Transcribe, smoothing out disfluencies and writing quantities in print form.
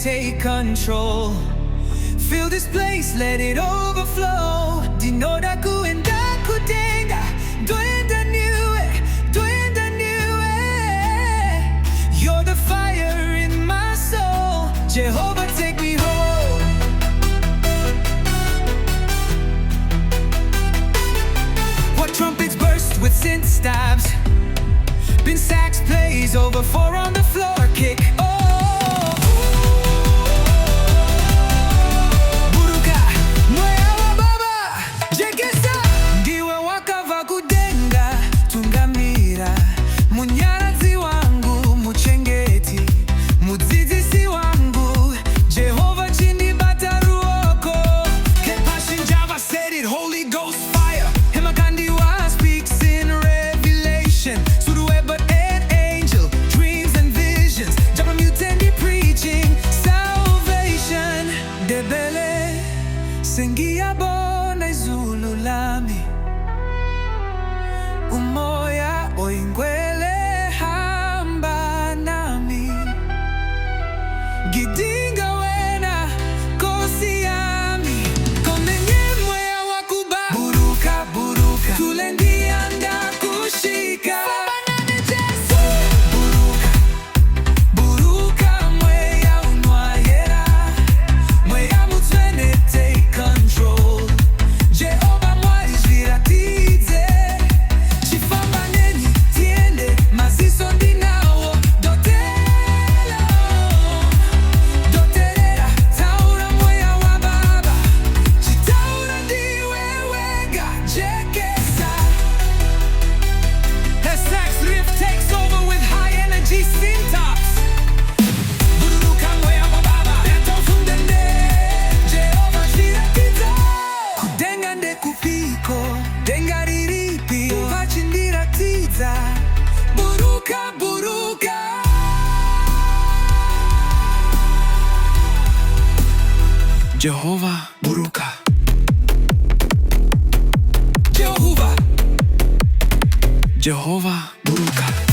take control. Fill this place, let it overflow. Ndinoda, kuenda, kudenga, Ndoenda, newe. You're the fire in my soul. Jehovah, take me home. What trumpets burst with synth stabs? Been sax plays over 4 on the floor. Kick. Buruka Mweya, waBaba, Jekesa. Ndiwe, wakabva, kudenga, tungamira. Munyaradzi wangu, Muchengeti, mudzidzisi wangu. Jehovha chinibata ruoko. Kepashinjava said it, Holy Ghost fire. Hemakandiwa speaks in revelation. But an angel, dreams and visions. Jabba Mutendi preaching salvation. Debele sengia bona izulu lami. Umoya oingwele hamba nami. Gidinga wena kosi yami. Komenye Mweya wakuba. Buruka, buruka, tulendia nda kushika. Buruka Mweya, Unoyera. Mweya Mutsvene, take control. Jehovha mwaizviratidze. Chifamba neni tiende, maziso ndinawo. Doterera, taura Mweya waBaba. Chitaura Ndiwe wega, Jekesa. The sax riff takes over with high energy synths. Buruka Mweya waBaba, yatofundende. Jehovha zviratidza. Kudenga ndekupiko, denga riripi, vachindiratidza. Buruka, buruka. Jehovha, buruka. Jehovha, buruka.